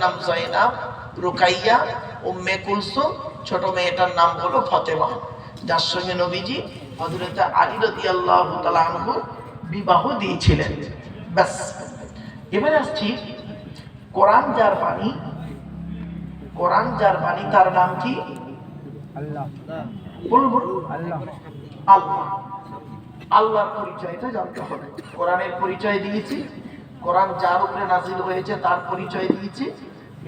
নাম জাইনাব, রুকাইয়া, উম্মে কুলসুম, ছোট মেয়েটার নাম হলো ফাতেমা, যার সঙ্গে নবীজি হযরত আলী রাদিয়াল্লাহু তাআলা আনহু বিবাহ দিয়েছিলেন। ব্যাস, এবারে আসছি কোরআন যার বাণী, কোরআন যার বাণী তার নাম কি? আল্লাহ। বলুন আল্লাহ। আল্লাহ, আল্লাহর পরিচয়টা জানতে হবে। কোরআনের পরিচয় দিয়েছি, কোরআন যার উপরে নাজিল হয়েছে তার পরিচয় দিয়েছি।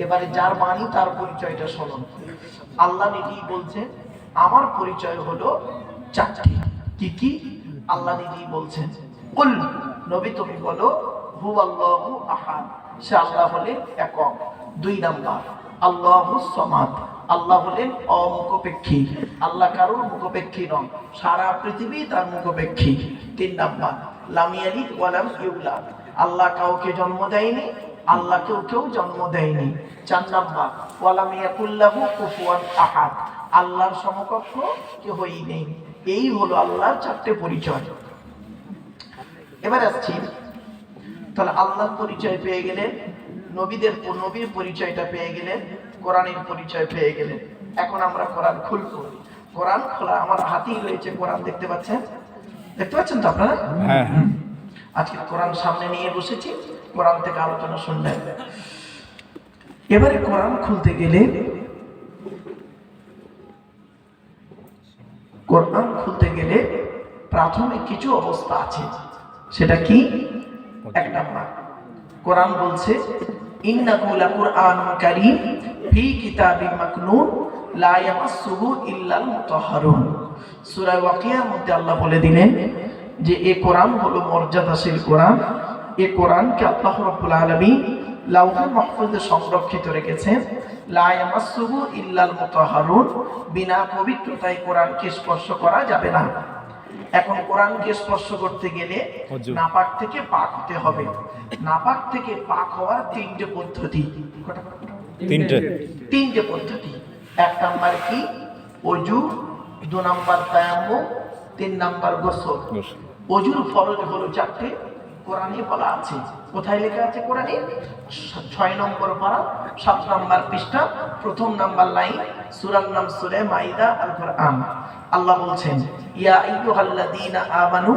এবারে যার বাণী তার পরিচয়টা শুনুন। আল্লাহ নিজেই বলছেন আমার পরিচয় হলো চারটি। কি কি? আল্লাহ নিজেই বলছেন, কুল নবী তুমি বলো, হুয়াল্লাহু আহাদ, সে আল্লাহ হলেন একক। 2 নাম্বার আল্লাহুস সামাদ, আল্লাহ হলেন অমুখপেক্ষী, আল্লাহ কারোর মুখপেক্ষী নন, সারা পৃথিবী তার মুখপেক্ষী। 3 নাম্বার লাম ইয়ালিদ ওয়া লাম ইউলাদ, আল্লাহ কাউকে জন্ম দেয়নি, আল্লাহ কেউ জন্ম দেয়নি। 4 নাম্বার ওয়া লাম ইয়াকুল লাহু কুফুয়ান আহাদ, আল্লাহর সমকক্ষ কেউই নেই। এই হলো আল্লাহর 4টে পরিচয়। এবার আসছি, তাহলে আল্লাহর পরিচয় পেয়ে গেলেন, নবীর পরিচয়টা পেয়ে গেলেন, কোরআনের পরিচয় পেয়ে গেলেন। এখন আমরা কোরআন খুলবো। কোরআন খোলা আমার হাতেই রয়েছে, কোরআন দেখতে পাচ্ছেন, দেখতে পাচ্ছেন তো আপনারা? হ্যাঁ। আজকে কোরআন সামনে নিয়ে বসেছি, কোরআন থেকে আলোচনা শুনবেন। এবারে কোরআন খুলতে গেলে, কোরআন খুলতে গেলে প্রাথমিক কিছু অবস্থা আছে। সেটা কি? 1 নাম্বার কোরআন বলছে ইন্নাহু লাকুরআনুন কারীম ফি কিতাবিম মাকনুন লা ইয়ামাসসুহু ইল্লাল মুতাহহারুন। সূরা ওয়াকিয়ার মধ্যে আল্লাহ বলে দিলেন যে এই কোরআন হলো মর্যাদাশীল কোরআন। এই কোরআনকে আল্লাহ রাব্বুল আলামিন লাউহুল মাহফুজে সংরক্ষিত রেখেছেন। লা ইয়ামাসসুহু ইল্লাল মুতাহহারুন, বিনা পবিত্রতায় কোরআনকে স্পর্শ করা যাবে না। এখন কোরআনকে স্পর্শ করতে গেলে নাপাক থেকে পাক হতে হবে। নাপাক থেকে পাক হওয়ার 3টে পদ্ধতি। তিনটে পদ্ধতি। 1 নাম্বার কি? ওযু, 2 নাম্বার তায়াম্মুম, 3 নাম্বার গোসল। ওযুর ফরজ হলো 4টে, কোরআনে বলা আছে। কোথায় লেখা আছে কোরআনে? 6 নম্বর পারা, 7 নম্বর পৃষ্ঠা, 1 নাম্বার লাইন, সূরার নাম সূরা মাইদা, আল কোরআন। আল্লাহ বলছেন ইয়া আইয়ুহাল্লাযীনা আমানু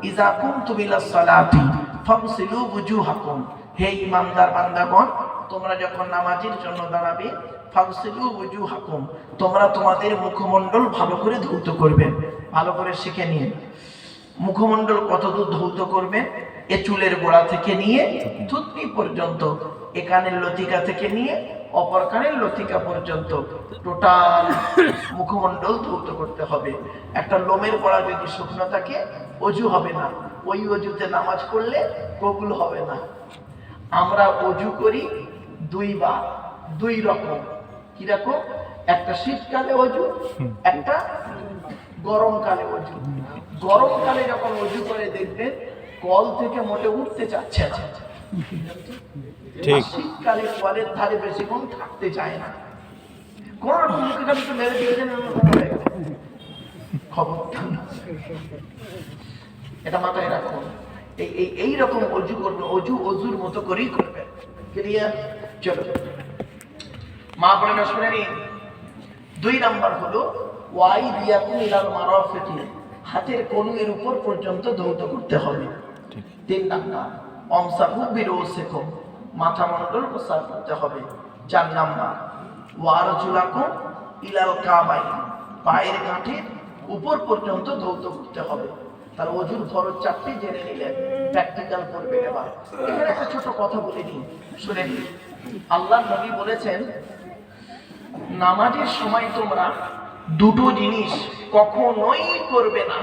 ইযা কুমতুম ইলাস সালাতি ফাগসিলু ওযুহাকুম, হে ঈমানদার বান্দাগণ তোমরা যখন নামাজের জন্য দাঁড়াবে, ফাগসিলু ওযুহাকুম, তোমরা তোমাদের মুখমণ্ডল ভালো করে ধৌত করবে। ভালো করে শিখে নিন মুখমণ্ডল কতদূর ধৌত করবেন। এ চুলের গোড়া থেকে নিয়ে থুতনি পর্যন্ত, এ কানের লতিকা থেকে নিয়ে অপর কানের লতিকা পর্যন্ত টোটাল মুখমণ্ডল ধৌত করতে হবে। একটা লোমের গোড়া যদি শুকনো থাকে অজু হবে না, ওই অজুতে নামাজ পড়লে কবুল হবে না। আমরা অজু করি 2 বার, 2 রকম। কি রকম? একটা শীতকালে অজু, একটা গরমকালে অজু। গরমকালে যখন অজু করে দেখবেন কল থেকে মোটে উঠতে চাচ্ছে না, ঠিক। শীতকালে কলের ধারে বেশিক্ষণ থাকতে চায় না, কোন রকম মুখে খালি একটু মেরে দিয়েছেন খবর। এটা মাথায় রাখুন। এই রকম অজু করবে, অজুর মতো করেই করবে। ক্লিয়ার? চলো মা বলে না শুনে নিন। 2 নাম্বার হলো ওয়াইদিয়াকুম ইলাল মারাফিকি, হাতের কনুইয়ের উপর পর্যন্ত ধৌত করতে হবে। 3 নাম্বার আমসাহু বিরুসিকুম, মাথা মণ্ডল প্রসার করতে হবে। 4 নাম্বার ওয়ারজুলাকুম ইলাল কাবাইন, পায়ের গাঁটের উপর পর্যন্ত ধৌত করতে হবে। তার ওযুর ফরজ 4টি জেনে নিলেন, প্র্যাকটিক্যাল করবে। এবার এখানে একটা ছোট কথা বলে নিন, শুনে নিন। আল্লাহর নবী বলেছেন নামাজের সময় তোমরা 2টো জিনিস কখনোই করবে না।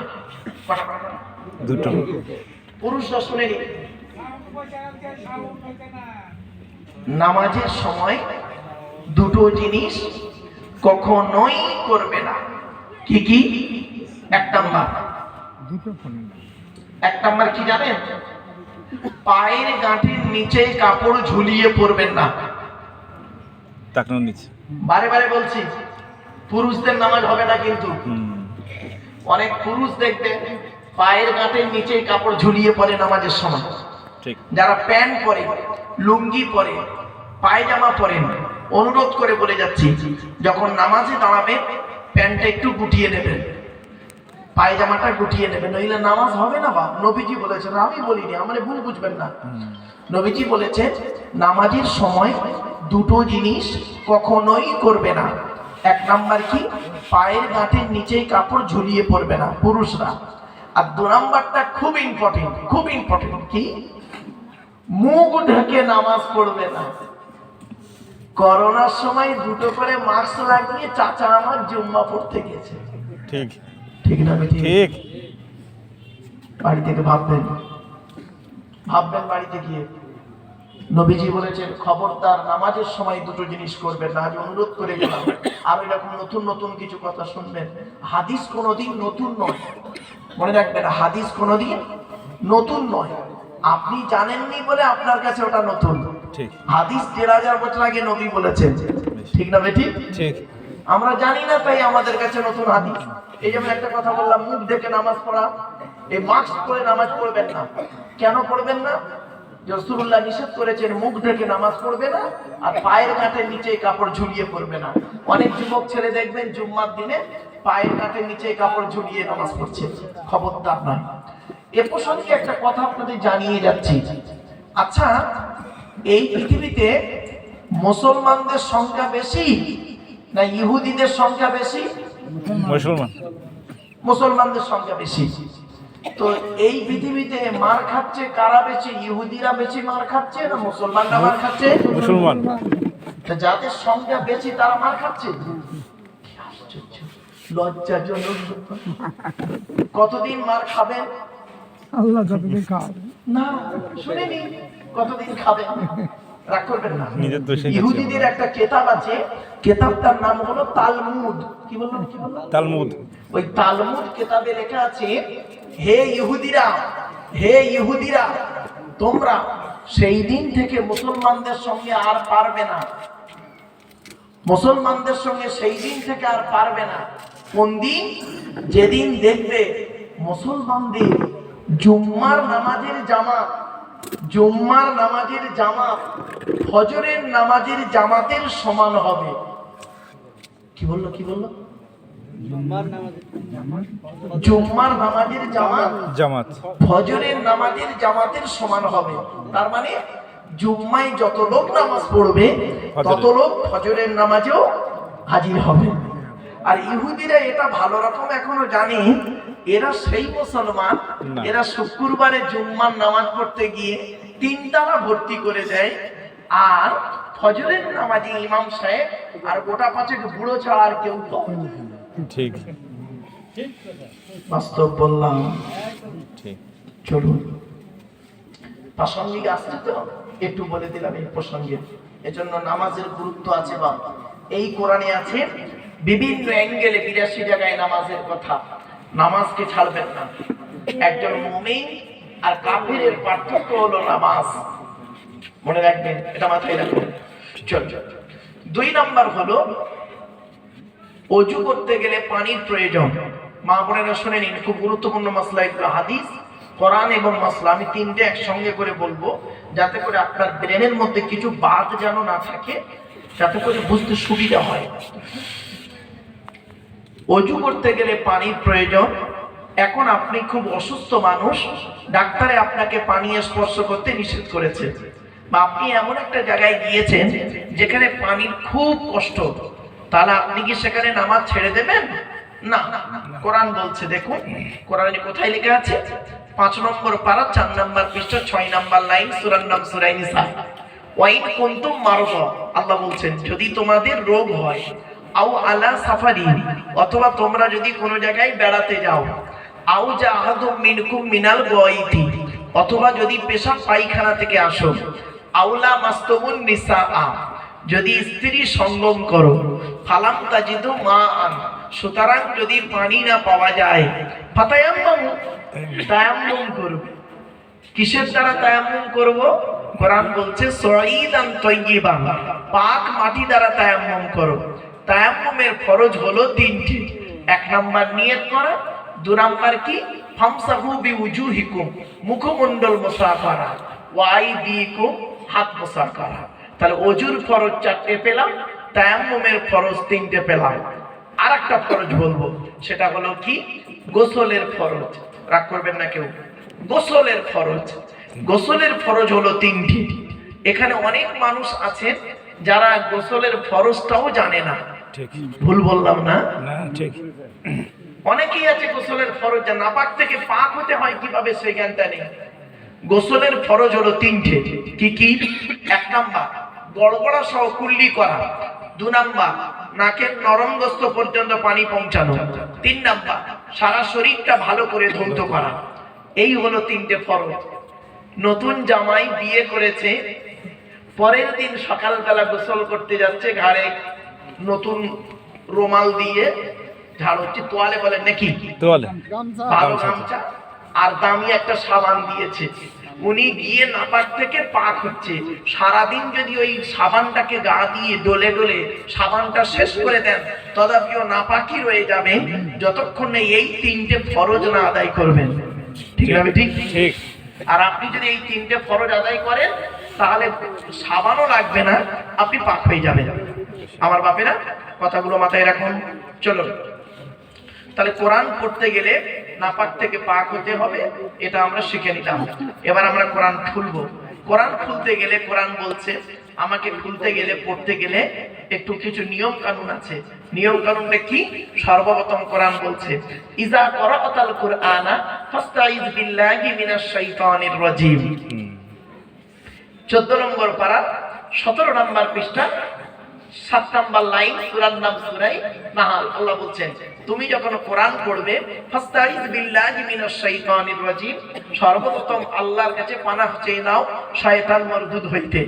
দুটো পুরুষরা শুনে নিন, নামাজের সময় 2টো জিনিস কখনোই করবে না। কি কি? 1 নাম্বার কি জানেন? পায়ের গাঁটের নিচে কাপড় ঝুলিয়ে পড়বেন না। বারে বারে বলছি, পুরুষদের নামাজ হবে না কিন্তু। অনেক পুরুষ দেখবে পায়ের গাঁটের নিচে কাপড় ঝুলিয়ে পড়ে নামাজের সময়। যারা প্যান্ট পরে, লুঙ্গি পরে, পায়জামা পরেন, অনুরোধ করে বলে যাচ্ছি, যখন নামাজে দাঁড়াবেন প্যান্টটা একটু গুটিয়ে নেবেন, পায়জামাটা গুটিয়ে নেবেন, নইলে নামাজ হবে না। বা নবীজি বলেছেন, আমি বলিনি, আমার ভুল বুঝবেন না। নবীজি বলেছেন নামাজের সময় দুটো জিনিস কখনোই করবে না। এক নাম্বার কি, পায়ের গাঁটের নিচেই কাপড় ঝুলিয়ে পড়বে না পুরুষরা। আর দু নাম্বারটা খুব ইম্পর্টেন্ট, খুব ইম্পর্টেন্ট, কি, মুখ ঢেকে নামাজ পড়বে না। করোনার সময় দুটো করে মাস্ক লাগিয়ে চাচা আমার জুম্মা পড়তে গেছে। ঠিক ঠিক না? ঠিক। বাড়ি থেকে ভাববেন বাড়িতে গিয়ে। নবীজি বলেছেন খবরদার নামাজের সময় দুটো জিনিস করবেন না। আজ অনুরোধ করে গেলাম, আর এরকম নতুন নতুন কিছু কথা শুনবেন। হাদিস কোনোদিন নতুন নয়, মনে রাখবেন, হাদিস কোনোদিন নতুন নয়। আপনি জানেননি বলে আপনার কাছে ওটা নতুন। হাদিস ১,৫০০ বছর আগে নবী বলেছেন। ঠিক না বেটি? ঠিক। আমরা জানি না তাই আমাদের কাছে নতুন হাদিস। এই যেমন একটা কথা বললাম, মুখ ঢেকে নামাজ পড়া, এই মাস্ক পরে নামাজ পড়বেন না। কেন পড়বেন না? রাসূলুল্লাহ নিষেধ করেছেন মুখ ঢেকে নামাজ পড়বে না, আর পায়ের গাঁটের নিচে কাপড় ঝুলিয়ে পড়বে না। অনেক যুবক ছেলে দেখবেন জুম্মার দিনে পায়ের গাঁটের নিচে কাপড় ঝুলিয়ে নামাজ পড়ছে, খবরদার নয়। এ প্রসঙ্গে একটা কথা আপনাদের জানিয়ে যাচ্ছি। আচ্ছা, এই পৃথিবীতে মুসলমানদের সংখ্যা বেশি না ইহুদিদের সংখ্যা বেশি? মুসলমানদের সংখ্যা বেশি। তো এই পৃথিবীতে মার খাচ্ছে কারা বেশি? ইহুদিরা বেশি মার খাচ্ছে না মুসলমানরা মার খাচ্ছে? মুসলমান। যাদের সংখ্যা বেশি তারা মার খাচ্ছে। কি আশ্চর্য, লজ্জাজনক। কতদিন মার খাবেন? আল্লাহ যতদিন খাওয়াবে। না, শুনিনি কতদিন খাবেন, রাগ করবেন না। ইহুদিদের একটা কিতাব আছে, কিতাবটার নাম হলো তালমুদ। কি বললাম? তালমুদ। ওই তালমুদ কিতাবে লেখা আছে, হে ইহুদিরা, তোমরা সেই দিন থেকে মুসলমানদের সঙ্গে আর পারবে না। মুসলমানদের সঙ্গে সেই দিন থেকে আর পারবে না। কোন দিন? যেদিন দেখবে মুসলমানদের জুম্মার নামাজের জামাত ফজরের নামাজের জামাতের সমান হবে। কি বললো? জুম্মার নামাজের জামাত ফজরের নামাজের জামাতের সমান হবে। তার মানে জুম্মায় যত লোক নামাজ পড়বে তত লোক ফজরের নামাজেও হাজির হবে। আর ইহুদিরা এটা ভালো রকম এখনো জানে, এরা সেই মুসলমান, এরা শুক্রবারে জুম্মার নামাজ পড়তে গিয়ে 3 তালা ভর্তি করে দেয়, আর ফজরের নামাজে ইমাম সাহেব আর গোটা 5 বুড়ো ছাড়া আর কেউ পাবে না। ঠিক, বাস্তব বললাম। ঠিক, চলুন প্রাসঙ্গিক আসছে তো একটু বলে দিলাম এই প্রসঙ্গে। এজন্য নামাজের গুরুত্ব আছে। বা এই কোরআনে আছে বিভিন্ন অ্যাঙ্গেলে 82 জায়গায় নামাজের কথা। নামাজকে ছাড়বেন না। একজন মুমিন আর কাফিরের পার্থক্য হলো নামাজ, মনে রাখবেন, এটা মাথায় রাখবেন। চল, 2 নাম্বার হলো অজু করতে গেলে পানির প্রয়োজন। মা বোনেরা শুনে নিন, খুব গুরুত্বপূর্ণ মাসলা। এগুলো হাদিস, কোরআন এবং মাসলা, আমি 3টে একসঙ্গে করে বলবো, যাতে করে আপনার ব্রেনের মধ্যে কিছু বাদ যেন না থাকে, যাতে করে বুঝতে সুবিধা হয়। অজু করতে গেলে পানির প্রয়োজন। এখন আপনি খুব অসুস্থ মানুষ, ডাক্তারে আপনাকে পানি স্পর্শ করতে নিষেধ করেছে, বা আপনি এমন একটা জায়গায় গিয়েছেন যেখানে পানির খুব কষ্ট, তাহলে আপনি কি সেখানে নামাজ ছেড়ে দেবেন? না। কোরআন বলছে, দেখুন কোরআনে কোথায় লেখা আছে, 5 নম্বর পারা 4 নম্বর পৃষ্ঠা 6 নম্বর লাইন, সূরার নাম সূরা নিসা। ওয়াইন কুনতুম মারদা, আল্লাহ বলছেন যদি তোমাদের রোগ হয়, আও আলা সাফারি, অথবা তোমরা যদি কোনো জায়গায় বেড়াতে যাও, আও জা আহাদুম মিনকুম মিনাল গায়তি, অথবা যদি পেশাব পায়খানা থেকে আসো, আউলা মাসতুমুন নিসা, যদি স্ত্রী সঙ্গম করো, ফালাম তাজিদু মাআন, সুতরাং যদি পানি না পাওয়া যায়, ফাতায়াম্মামু, তায়াম্মুম করবে। কিসের দ্বারা তায়াম্মুম করব? কোরআন বলছে সাঈদান তাইয়্যিবান, পাক মাটি দ্বারা তায়াম্মুম করো। তায়াম্মুমের ফরজ হলো 3টি। 1 নাম্বার নিয়ত করা, 2 নাম্বার কি, ফামসাহু বিউজুহিকুম, মুখমণ্ডল মুসাফারা, ওয়া আইদিকুম, হাত মুসাফারা। তাহলে অজুর ফরজ 4টে পেলাম, তায়াম্মুমের ফরজ 3টে পেলাম। আর একটা ফরজ বলবো, সেটা হলো কি? গোসলের ফরজ। রাগ করবেন না কেউ। গোসলের ফরজ, গোসলের ফরজ হলো 3টি। এখানে অনেক মানুষ আছেন যারা গোসলের ফরজটাও জানে না। ভুল বললাম না? ঠিক। অনেকেই আছে গোসলের ফরজ জানে, নাপাক থেকে পাক হতে হয় কিভাবে সেই জ্ঞানটা নেই। গোসলের ফরজ হলো 3টে। কি কি? 1 নাম্বার গড়গড়া সহ কুল্লি করা। 2 নাম্বার নাকের নরম গোস্ত পর্যন্ত পানি পৌঁছানো। 3 নাম্বার সারা শরীরটা ভালো করে ধৌত করা। এই হলো 3টে ফরজ। নতুন জামাই বিয়ে করেছে, পরের দিন সকালবেলা গোসল করতে যাচ্ছে, ঘাড়ে নতুন রুমাল দিয়ে ঝাড় হচ্ছে, তোয়ালে বলেন নাকি, তোয়ালে, ভালো গামছা আর দামি একটা সাবান দিয়েছে। উনি গিয়ে নাপাক থেকে পাক হচ্ছে। সারাদিন যদি ওই সাবানটাকে গা দিয়ে ডলে ডলে সাবানটা শেষ করে দেন, তথাপিও নাপাকি রয়ে যাবে যতক্ষণ না এই 3টে ফরজ না আদায় করবেন। ঠিক না? ঠিক ঠিক। আর আপনি যদি এই 3টে ফরজ আদায় করেন, তাহলে সাবানও লাগবে না, আপনি পাক হয়ে যাবেন। আমার বাপেরা কথাগুলো মাথায় রাখুন। চলো, তাহলে কোরআন পড়তে গেলে নাপাক থেকে পাক হতে হবে, এটা আমরা শিখে নিলাম। এবার আমরা কোরআন খুলবো। কোরআন খুলতে গেলে কোরআন বলছে আমাকে খুলতে গেলে, পড়তে গেলে একটু কিছু নিয়ম কানুন আছে। নিয়ম কানুনটা কি? সর্বপ্রথম কোরআন বলছে ইজা করাতাল কুরআনা ফাস্তাইজ বিল্লাহি মিনাশ শাইতানির রাজিম। 14 নম্বর পারা 17 নম্বর পৃষ্ঠা 7 নম্বর লাইন, সূরার নাম সূরায়ে নাহাল। আল্লাহ বলছেন তুমি যখন কোরআন পড়বে, ফাস্তাইজ বিল্লাহি মিনাশ শাইতানির রাজিম, সর্বপ্রথম আল্লাহর কাছে পানাহ চেয়ে নাও শয়তান মরদুদ হইতে।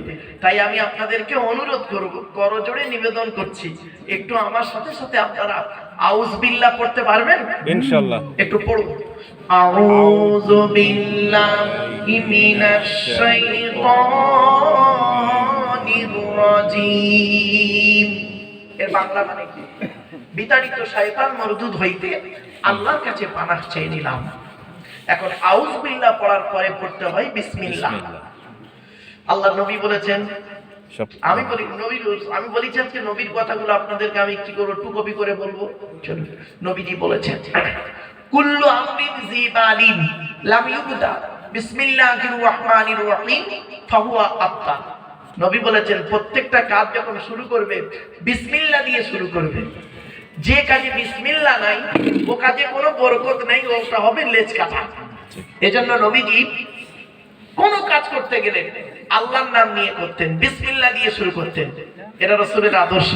তাই আমি আপনাদেরকে অনুরোধ করব, করজোড়ে নিবেদন করছি, একটু আমার সাথে সাথে আপনারা আউজ বিল্লাহ পড়তে পারবেন ইনশাআল্লাহ? একটু পড়ুন। আউযু বিল্লাহি মিনাশ শাইতানির রাজিম। এর বাংলা মানে কি? বিতাড়িত শয়তান মরদুদ হইতে আল্লাহর কাছে পানাহ চেয়ে নিলাম। এখন আউযু বিল্লাহ পড়ার পরে পড়তে হয় বিসমিল্লাহ। আল্লাহ নবী বলেছেন, আমি বলি আজকে নবীর কথাগুলো আপনাদেরকে আমি কি করব, টু কপি করে বলবো। চলুন, নবীজি বলেছেন কুল্লু আমরিন জিবালিন লাম ইউবদা বিসমিল্লাহির রহমানির রহিম ফাহুয়া আত্তা। নবী বলেছেন প্রত্যেকটা কাজ যখন শুরু করবে বিসমিল্লাহ দিয়ে শুরু করবে। যে কাজে বিসমিল্লাহ নাই ও কাজে কোনো বরকত নাই, ওটা হবে লেজ কাটা। এজন্য নবীজি কোন কাজ করতে গেলে আল্লাহর নাম নিয়ে করতেন, বিসমিল্লাহ দিয়ে শুরু করতেন। এটা রাসূলের আদর্শ।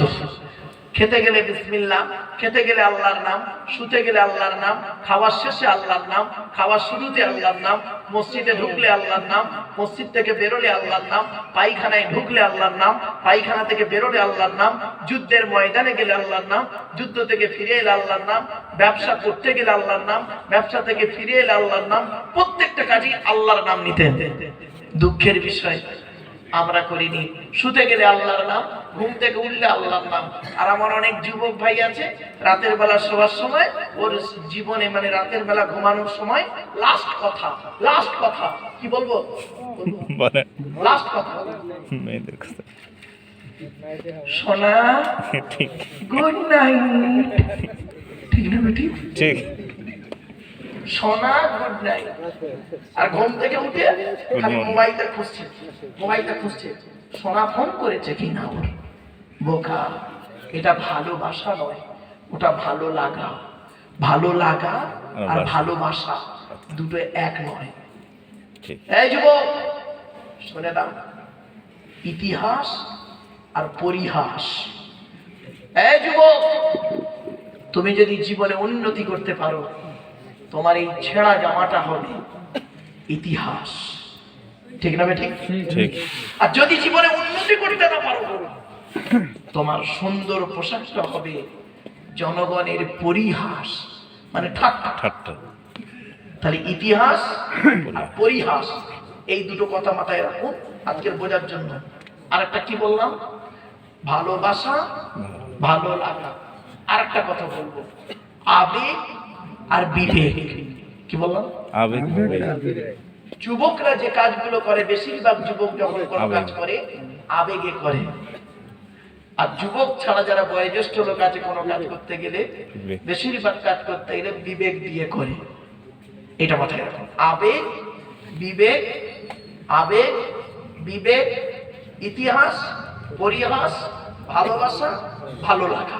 খেতে গেলে বিসমিল্লাহ, খেতে গেলে আল্লাহর নাম, শুতে গেলে আল্লাহর নাম, খাওয়ার শেষে আল্লাহর নাম, খাওয়ার শুরুতে আল্লাহর নাম, মসজিদে ঢুকলে আল্লাহর নাম, মসজিদ থেকে বেরোলে আল্লাহর নাম, পায়খানায় ঢুকলে আল্লাহর নাম, পায়খানা থেকে বেরোলে আল্লাহর নাম, যুদ্ধের ময়দানে গেলে আল্লাহর নাম, যুদ্ধ থেকে ফিরে এলে আল্লাহর নাম, ব্যবসা করতে গেলে আল্লাহর নাম, ব্যবসা থেকে ফিরে এলে আল্লাহর নাম, প্রত্যেকটা কাজই আল্লাহর নাম নিতেন। দুঃখের বিষয় আমরা করিনি। শুতে গেলে আল্লাহর নাম, ঘুম থেকে উঠলে আল্লাহর নাম। আর আমার অনেক যুবক ভাই আছে, রাতের বেলা শোয়ার সময় ওর জীবনে মানে রাতের বেলা ঘুমানোর সময় লাস্ট কথা কি বলবো, লাস্ট কথা মেয়েদের কথা, সোনা গুড নাইট। ঠিক না বেটি? ঠিক। সোনা গুড নাইট। আর ঘুম থেকে উঠে খালি মোবাইলটা খুঁজছে, সোনা ফোন করেছে কিনা ওর। বোকা, এটা ভালোবাসা নয়, ওটা ভালো লাগা। ভালো লাগা আর ভালোবাসা দুটো এক নয়। এই যুবক শুনে দাও, ইতিহাস আর পরিহাস। এই যুবক, তুমি যদি জীবনে উন্নতি করতে পারো, তোমার এই ছেঁড়া জামাটা হবে ইতিহাস। ঠিক না? ঠিক। আর যদি জীবনে উন্নতি করতে না পারো, তোমার সুন্দর পোশাকটা হবে জনগণের পরিহাস, মানে ঠাট্টা। তাহলে ইতিহাস আর পরিহাস, এই দুটো কথা মাথায় রাখুন আজকের বোঝার জন্য। আর একটা কি বললাম? ভালোবাসা, ভালো লাগা। আর একটা কথা বলবো, আবেগ আর বিবেক। কি বললাম? আবেগ। যুবকরা যে কাজগুলো করে, বেশিরভাগ যুবক যখন কোনো কাজ করে আবেগে করে, আর যুবক ছাড়া যারা বয়োজ্যেষ্ঠ লোক আছে কোনো কাজ করতে গেলে বেশিরভাগ কাজ করতে গেলে বিবেক দিয়ে করে। এটা মাথায় রাখুন, আবেগ বিবেক, আবেগ বিবেক, ইতিহাস পরিহাস, ভালোবাসা ভালো লাগা,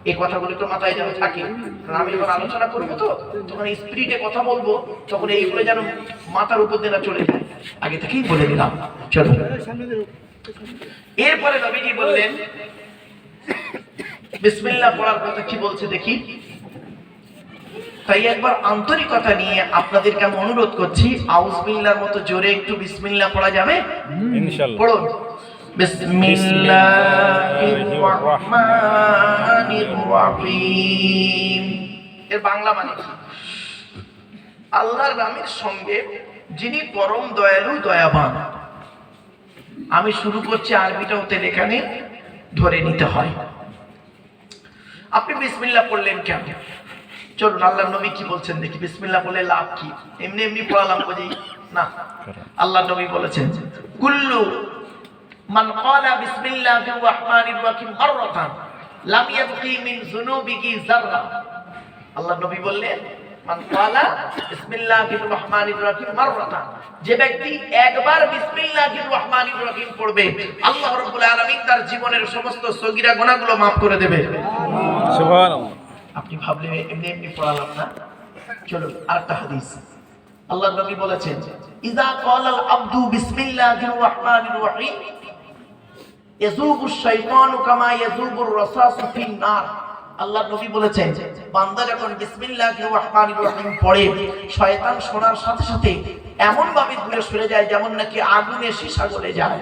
এই কথাগুলো তো মাথায় যেন থাকে। কারণ আমি যখন আলোচনা করবো তো তখন স্পিরিটে কথা বলবো, তখন এইগুলো যেন মাথার উপর দিয়ে না চলে যায়, আগে থেকেই বলে দিলাম। চলো, এরপরে নবীজি বললেন বিসমিল্লাহ পড়ার কথা কি বলছে দেখি। তাই একবার আন্তরিকতা নিয়ে আপনাদেরকে আমি অনুরোধ করছি, আউযুবিল্লাহর মতো জোরে একটু বিসমিল্লাহ পড়া যাবে? ইনশাআল্লাহ। পড়ুন, বিসমিল্লাহির রহমানির রহিম। এর বাংলা মানে কি? আল্লাহর নামের সঙ্গে যিনি পরম দয়ালু দয়াবান। আমি শুরু করছি, আরবিটা ওদের এখানে ধরে নিতে হয়। আপনি বিসমিল্লাহ পড়লেন কেন? চলুন আল্লাহর নবী কি বলছেন দেখি। বিসমিল্লাহ বলে লাভ কি? এমনি এমনি পড়ালাম বুঝি না। আল্লাহর নবী বলেছেন, কুল্লু মান ক্বালা বিসমিল্লাহির রহমানির রহিম মাররাতান লাম ইয়াবকি মিন যুনুবিহি যাররা। আল্লাহর নবী বললেন, মান ক্বালা বিসমিল্লাহির রহমানির রহিম মাররাতান, যে ব্যক্তি একবার বিসমিল্লাহির রহমানির রহিম পড়বে, আল্লাহ রাব্বুল আলামিন তার জীবনের সমস্ত সগীরা গুনাহগুলো মাফ করে দেবে। সুবহানাল্লাহ। আপনি ভাবলেন এমনি এমনি পড়ালাম না। চলুন আরেকটা হাদিস। আল্লাহর নবী বলেছেন, ইযা ক্বালাল আবদু বিসমিল্লাহির রহমানির রহিম ইয়াযুবুশ শাইতানু কামা ইয়াযুবুর রাসাসু ফিন নার। আল্লাহর নবী বলেছেন, বান্দা যখন বিসমিল্লাহির রহমানির রহিম পড়ে, শয়তান শোনার সাথে সাথে এমন ভাবে দূরে সরে যায় যেমন নাকি আগুনে সীসা গলে যায়।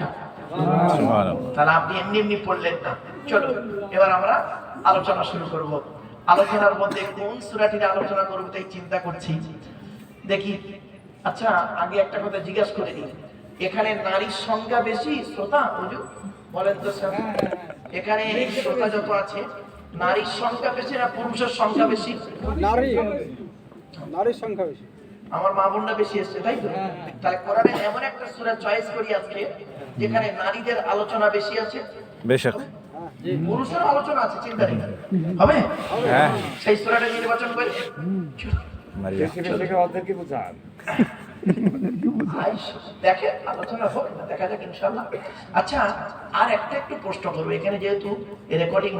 সুবহানাল্লাহ। তাহলে আপনি এমনি এমনি পড়লেন না। চলো এবার আমরা আলোচনা শুরু করব। আলোচনার মধ্যে কোন সূরাটির আলোচনা করব তাই চিন্তা করছি। দেখি, আচ্ছা আগে একটা কথা জিজ্ঞাসা করে নিই, এখানে নারীর সংখ্যা বেশি শ্রোতা? হুজুর বলেন তো স্যার, এখানে শ্রোতা যত আছে নারীর সংখ্যা বেশি না পুরুষের সংখ্যা বেশি? নারীর সংখ্যা বেশি। আমার মা বোনরা বেশি এসছে, তাই তো? তাহলে কোরআনে এমন একটা সূরা চয়েস করি আজকে যেখানে নারীদের আলোচনা বেশি আছে, বেশক। পুরুষের আলোচনা আছে, চিন্তা নেই, হবে? হ্যাঁ। সেই সূরাটা নির্বাচন করে মারিয়া। ওদেরকে বুঝান। দেখে আলোচনা হোক না, দেখা যাক ইনশাআল্লাহ। আচ্ছা আর একটা একটু প্রশ্ন করবো, এখানে যেহেতু রেকর্ডিং